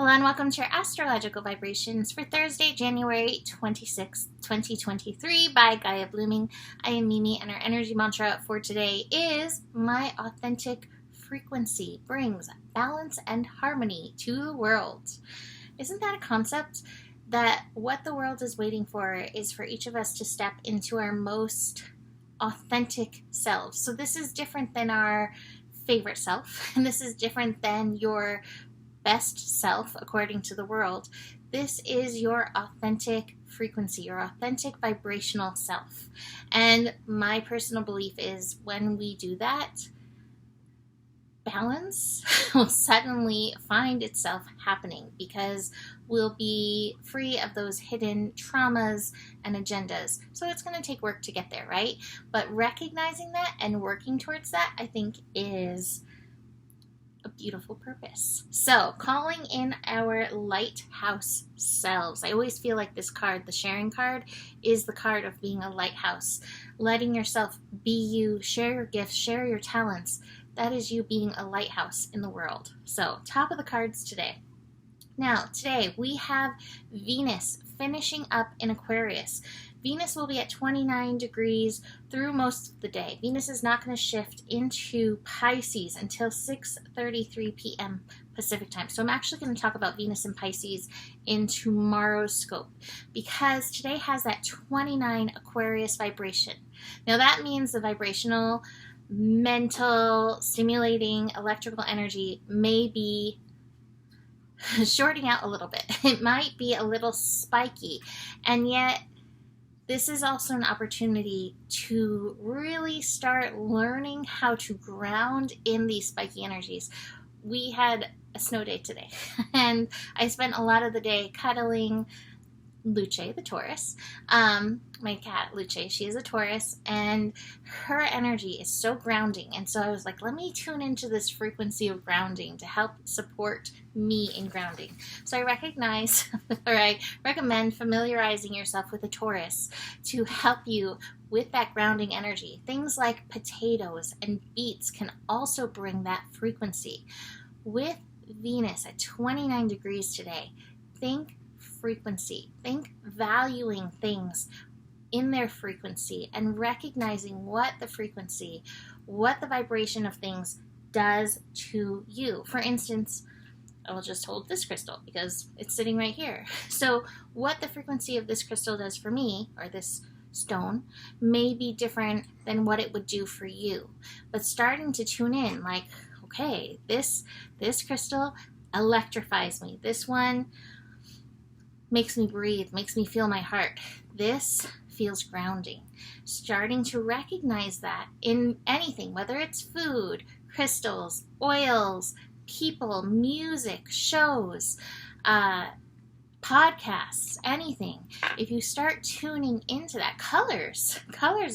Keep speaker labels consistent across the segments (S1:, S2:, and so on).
S1: Hello and welcome to your astrological vibrations for Thursday, January 26th, 2023 by Gaia Blooming. I am Mimi and our energy mantra for today is my authentic frequency brings balance and harmony to the world. Isn't that a concept? That what the world is waiting for is for each of us to step into our most authentic selves. So this is different than our favorite self, and this is different than your best self according to the world. This is your authentic frequency, your authentic vibrational self. And my personal belief is when we do that, balance will suddenly find itself happening because we'll be free of those hidden traumas and agendas. So it's going to take work to get there, right? But recognizing that and working towards that, I think, is a beautiful purpose. So calling in our lighthouse selves. I always feel like this card, the sharing card, is the card of being a lighthouse. Letting yourself be you, share your gifts, share your talents. That is you being a lighthouse in the world. So top of the cards today. Now today we have Venus finishing up in Aquarius. Venus will be at 29 degrees through most of the day. Venus is not going to shift into Pisces until 6:33 p.m. Pacific time. So I'm actually going to talk about Venus and Pisces in tomorrow's scope because today has that 29 Aquarius vibration. Now that means the vibrational, mental, stimulating electrical energy may be shorting out a little bit. It might be a little spiky, and yet this is also an opportunity to really start learning how to ground in these spiky energies. We had a snow day today, and I spent a lot of the day cuddling Luce, the Taurus. My cat, Luce, she is a Taurus, and her energy is so grounding. And so I was like, let me tune into this frequency of grounding to help support me in grounding. So I recognize, or I recommend familiarizing yourself with a Taurus to help you with that grounding energy. Things like potatoes and beets can also bring that frequency. With Venus at 29 degrees today, think frequency. Think valuing things in their frequency and recognizing what the frequency, what the vibration of things does to you. For instance, I will just hold this crystal because it's sitting right here. So what the frequency of this crystal does for me, or this stone, may be different than what it would do for you. But starting to tune in, like, okay, this crystal electrifies me. This one makes me breathe, makes me feel my heart. This feels grounding. Starting to recognize that in anything, whether it's food, crystals, oils, people, music, shows, podcasts, anything. If you start tuning into that, colors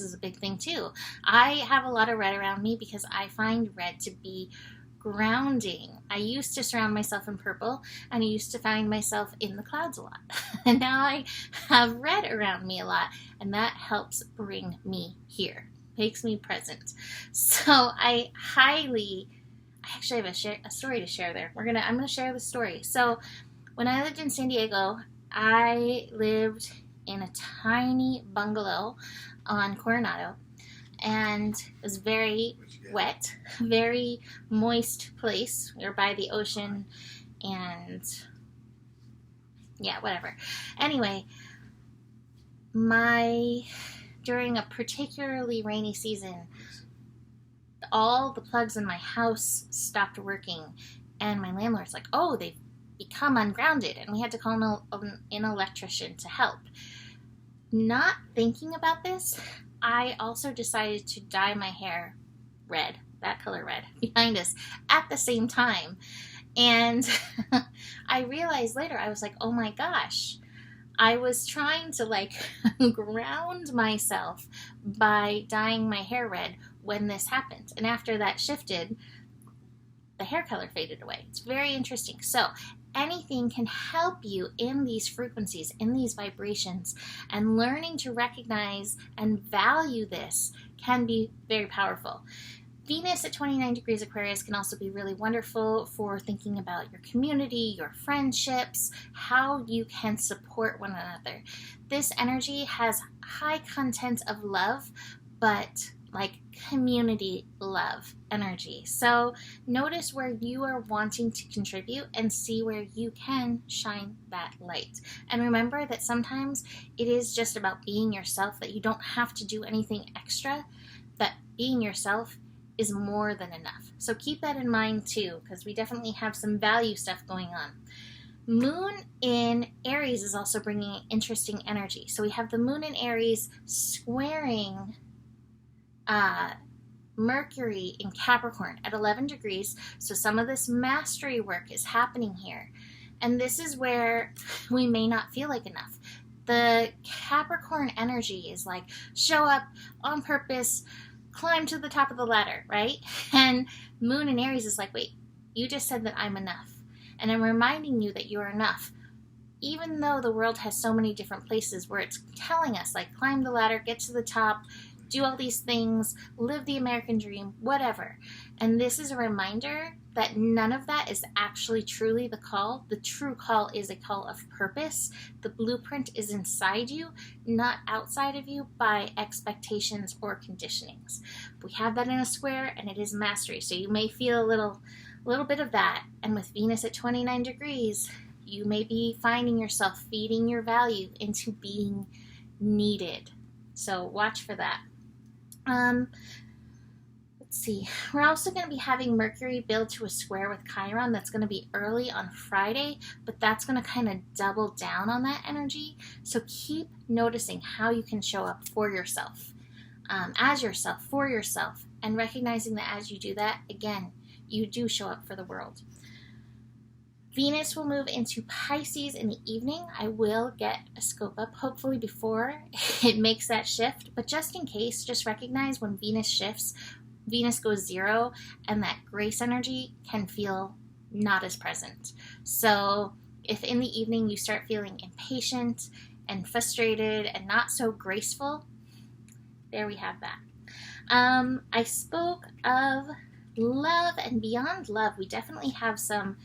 S1: is a big thing too. I have a lot of red around me because I find red to be grounding. I used to surround myself in purple, and I used to find myself in the clouds a lot. And now I have red around me a lot, and that helps bring me here, makes me present. So I actually have a story to share there. I'm gonna share the story. So when I lived in San Diego, I lived in a tiny bungalow on Coronado, and it was very wet, very moist place. We were by the ocean, and yeah, whatever. Anyway, during a particularly rainy season, all the plugs in my house stopped working, and my landlord's like, oh, they've become ungrounded, and we had to call an electrician to help. Not thinking about this, I also decided to dye my hair red, that color red, behind us at the same time. And I realized later, I was like, oh my gosh, I was trying to ground myself by dyeing my hair red when this happened. And after that shifted, the hair color faded away. It's very interesting. So anything can help you in these frequencies, in these vibrations, and learning to recognize and value this can be very powerful. Venus at 29 degrees Aquarius can also be really wonderful for thinking about your community, your friendships, how you can support one another. This energy has high content of love, but like community love energy. So notice where you are wanting to contribute and see where you can shine that light. And remember that sometimes it is just about being yourself, that you don't have to do anything extra, that being yourself is more than enough. So keep that in mind too, because we definitely have some value stuff going on. Moon in Aries is also bringing interesting energy. So we have the moon in Aries squaring Mercury in Capricorn at 11 degrees. So some of this mastery work is happening here. And this is where we may not feel like enough. The Capricorn energy is like show up on purpose, climb to the top of the ladder, right? And Moon in Aries is like, wait, you just said that I'm enough. And I'm reminding you that you're enough. Even though the world has so many different places where it's telling us, like, climb the ladder, get to the top, do all these things, live the American dream, whatever. And this is a reminder that none of that is actually truly the call. The true call is a call of purpose. The blueprint is inside you, not outside of you by expectations or conditionings. We have that in a square, and it is mastery. So you may feel a little bit of that. And with Venus at 29 degrees, you may be finding yourself feeding your value into being needed. So watch for that. Let's see. We're also going to be having Mercury build to a square with Chiron. That's going to be early on Friday, but that's going to kind of double down on that energy. So keep noticing how you can show up for yourself, as yourself, for yourself, and recognizing that as you do that, again, you do show up for the world. Venus will move into Pisces in the evening. I will get a scope up, hopefully before it makes that shift. But just in case, just recognize when Venus shifts, Venus goes zero, and that grace energy can feel not as present. So if in the evening you start feeling impatient and frustrated and not so graceful, there we have that. I spoke of love, and beyond love, we definitely have some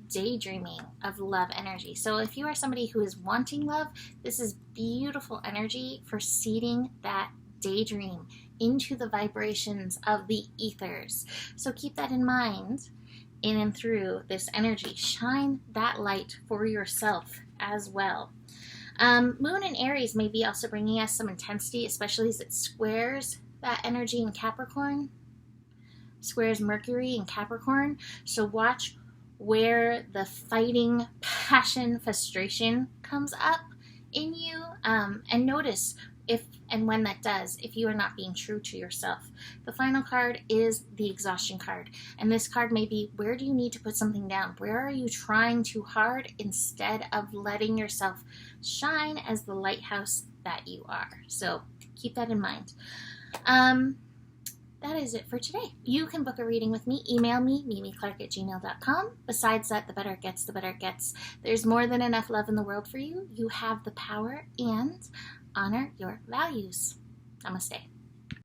S1: daydreaming of love energy. So if you are somebody who is wanting love, this is beautiful energy for seeding that daydream into the vibrations of the ethers. So keep that in mind in and through this energy. Shine that light for yourself as well. Moon in Aries may be also bringing us some intensity, especially as it squares that energy in Capricorn, squares Mercury in Capricorn. So watch where the fighting, passion, frustration comes up in you, and notice if and when that does, if you are not being true to yourself. The final card is the exhaustion card, and this card may be, where do you need to put something down? Where are you trying too hard instead of letting yourself shine as the lighthouse that you are? So keep that in mind. That is it for today. You can book a reading with me. Email me, mimiclark@gmail.com. Besides that, the better it gets, the better it gets. There's more than enough love in the world for you. You have the power, and honor your values. Namaste.